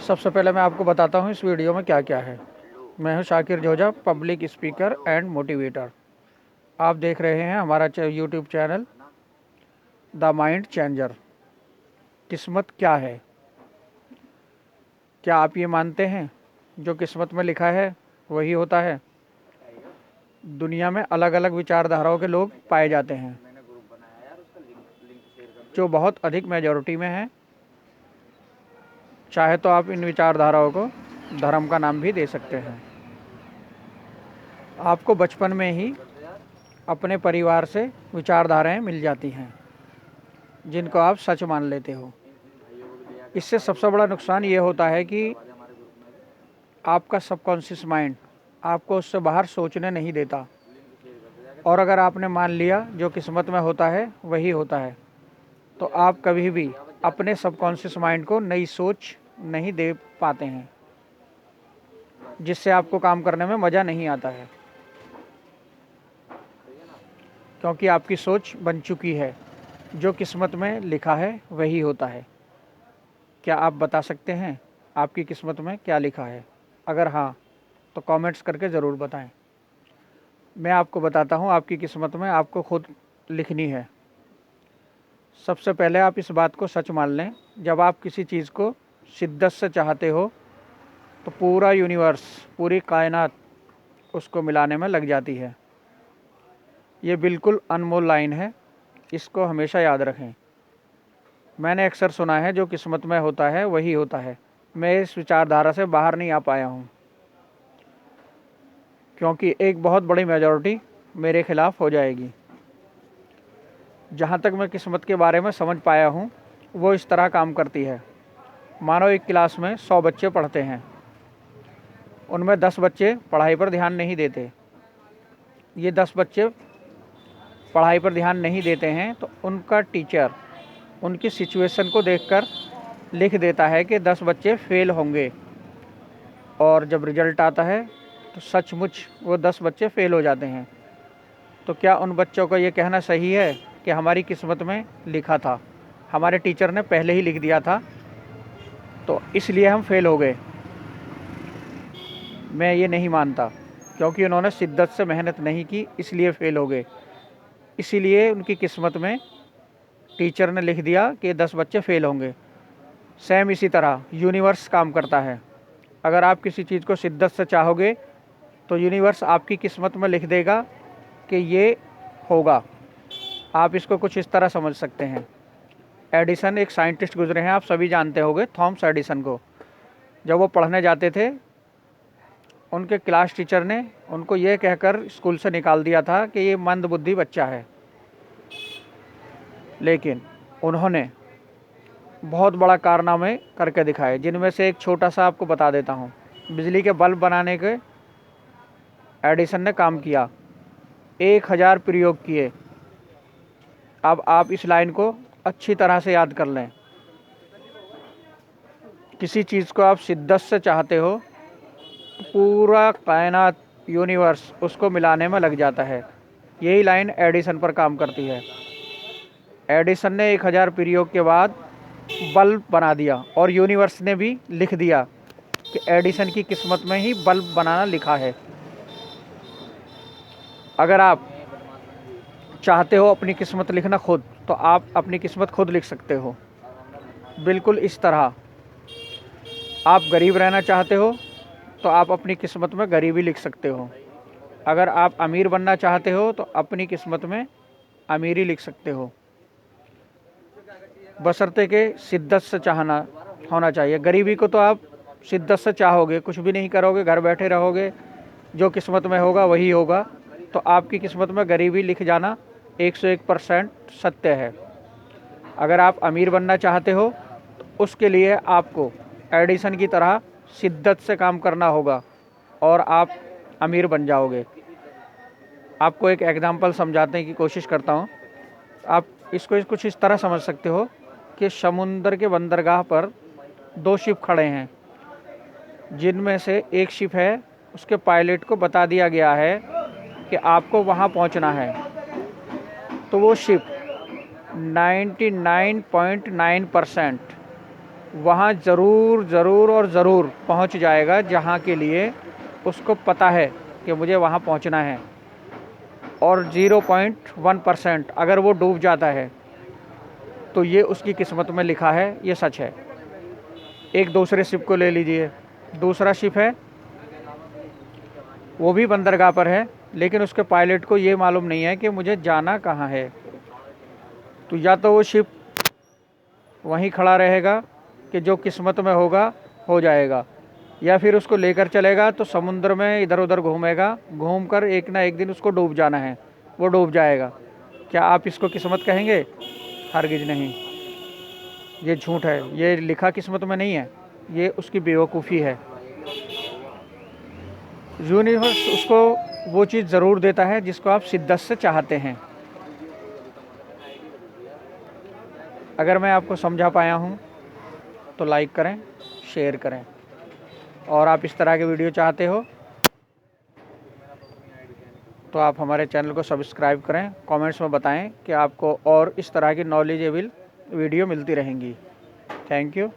सबसे पहले मैं आपको बताता हूँ इस वीडियो में क्या क्या है। मैं हूँ Shakir Joja, public speaker and motivator. आप देख रहे हैं हमारा YouTube channel the Mind Changer. किस्मत क्या है? क्या आप ये मानते हैं जो किस्मत में लिखा है वही होता है? दुनिया में अलग अलग विचारधाराओं के लोग पाए जाते हैं जो बहुत अधिक मेजॉरिटी में हैं। चाहे तो आप इन विचारधाराओं को धर्म का नाम भी दे सकते हैं। आपको बचपन में ही अपने परिवार से विचारधाराएं मिल जाती हैं जिनको आप सच मान लेते हो। इससे सबसे बड़ा नुकसान ये होता है कि आपका सबकॉन्शियस माइंड आपको उससे बाहर सोचने नहीं देता। और अगर आपने मान लिया जो किस्मत में होता है वही होता है, तो आप कभी भी अपने सबकॉन्शियस माइंड को नई सोच नहीं दे पाते हैं, जिससे आपको काम करने में मज़ा नहीं आता है, क्योंकि आपकी सोच बन चुकी है। जो किस्मत में लिखा है वही होता है। क्या आप बता सकते हैं आपकी किस्मत में क्या लिखा है? अगर हाँ, तो कमेंट्स करके ज़रूर बताएं। मैं आपको बताता हूँ आपकी किस्मत में आपको खुद लिखनी है। सबसे पहले आप इस बात को सच मान लें, जब आप किसी चीज़ को शिद्दत से चाहते हो तो पूरा यूनिवर्स, पूरी कायनात उसको मिलाने में लग जाती है। ये बिल्कुल अनमोल लाइन है, इसको हमेशा याद रखें। मैंने अक्सर सुना है जो किस्मत में होता है वही होता है। मैं इस विचारधारा से बाहर नहीं आ पाया हूँ, क्योंकि एक बहुत बड़ी मेजॉरिटी मेरे खिलाफ हो जाएगी। जहाँ तक मैं किस्मत के बारे में समझ पाया हूँ वो इस तरह काम करती है। मानो एक क्लास में 100 बच्चे पढ़ते हैं, उनमें 10 बच्चे पढ़ाई पर ध्यान नहीं देते। ये 10 बच्चे पढ़ाई पर ध्यान नहीं देते हैं तो उनका टीचर उनकी सिचुएशन को देखकर लिख देता है कि 10 बच्चे फेल होंगे, और जब रिजल्ट आता है तो सचमुच वो 10 बच्चे फेल हो जाते हैं। तो क्या उन बच्चों को ये कहना सही है कि हमारी किस्मत में लिखा था, हमारे टीचर ने पहले ही लिख दिया था तो इसलिए हम फेल हो गए? मैं ये नहीं मानता, क्योंकि उन्होंने शिद्दत से मेहनत नहीं की इसलिए फेल हो गए। इसीलिए उनकी किस्मत में टीचर ने लिख दिया कि 10 बच्चे फेल होंगे। सेम इसी तरह यूनिवर्स काम करता है। अगर आप किसी चीज़ को शिद्दत से चाहोगे तो यूनिवर्स आपकी किस्मत में लिख देगा कि ये होगा। आप इसको कुछ इस तरह समझ सकते हैं। एडिसन एक साइंटिस्ट गुजरे हैं, आप सभी जानते होंगे थॉमस एडिसन को। जब वो पढ़ने जाते थे, उनके क्लास टीचर ने उनको ये कहकर स्कूल से निकाल दिया था कि ये मंदबुद्धि बच्चा है। लेकिन उन्होंने बहुत बड़ा कारनामे करके दिखाए, जिनमें से एक छोटा सा आपको बता देता हूँ। बिजली के बल्ब बनाने के एडिसन ने काम किया, 1000 प्रयोग किए। अब आप इस लाइन को अच्छी तरह से याद कर लें। किसी चीज़ को आप शिद्दत से चाहते हो तो पूरा कायनात, यूनिवर्स उसको मिलाने में लग जाता है। यही लाइन एडिसन पर काम करती है। एडिसन ने 1000 प्रयोग के बाद बल्ब बना दिया, और यूनिवर्स ने भी लिख दिया कि एडिसन की किस्मत में ही बल्ब बनाना लिखा है। अगर आप चाहते हो अपनी किस्मत लिखना खुद, तो आप अपनी किस्मत खुद लिख सकते हो। बिल्कुल इस तरह आप गरीब रहना चाहते हो तो आप अपनी किस्मत में गरीबी लिख सकते हो। अगर आप अमीर बनना चाहते हो तो अपनी किस्मत में अमीरी लिख सकते हो, बशर्ते के शिद्दत से चाहना होना चाहिए। गरीबी को तो आप शिद्दत से चाहोगे, कुछ भी नहीं करोगे, घर बैठे रहोगे, जो किस्मत में होगा वही होगा, तो आपकी किस्मत में गरीबी लिख जाना 101% सत्य है। अगर आप अमीर बनना चाहते हो तो उसके लिए आपको एडिसन की तरह शिद्दत से काम करना होगा और आप अमीर बन जाओगे। आपको एक एग्जांपल समझाने की कोशिश करता हूँ। आप इसको कुछ इस तरह समझ सकते हो कि समुंदर के बंदरगाह पर 2 शिप खड़े हैं, जिनमें से एक शिप है उसके पायलट को बता दिया गया है कि आपको वहाँ पहुँचना है। तो वो शिप 99.9% वहाँ ज़रूर ज़रूर और ज़रूर पहुँच जाएगा जहाँ के लिए उसको पता है कि मुझे वहाँ पहुँचना है। और 0.1% अगर वो डूब जाता है तो ये उसकी किस्मत में लिखा है, ये सच है। एक दूसरे शिप को ले लीजिए, दूसरा शिप है, वो भी बंदरगाह पर है, लेकिन उसके पायलट को ये मालूम नहीं है कि मुझे जाना कहाँ है। तो या तो वो शिप वहीं खड़ा रहेगा कि जो किस्मत में होगा हो जाएगा, या फिर उसको लेकर चलेगा तो समुद्र में इधर उधर घूमेगा, घूम कर एक ना एक दिन उसको डूब जाना है, वो डूब जाएगा। क्या आप इसको किस्मत कहेंगे? हरगिज़ नहीं, ये झूठ है, ये लिखा किस्मत में नहीं है, ये उसकी बेवकूफ़ी है। यूनिवर्स उसको वो चीज़ ज़रूर देता है जिसको आप शिद्दत से चाहते हैं। अगर मैं आपको समझा पाया हूँ तो लाइक करें, शेयर करें, और आप इस तरह के वीडियो चाहते हो तो आप हमारे चैनल को सब्सक्राइब करें। कमेंट्स में बताएं कि आपको और इस तरह की नॉलेजेबल वीडियो मिलती रहेंगी। Thank you.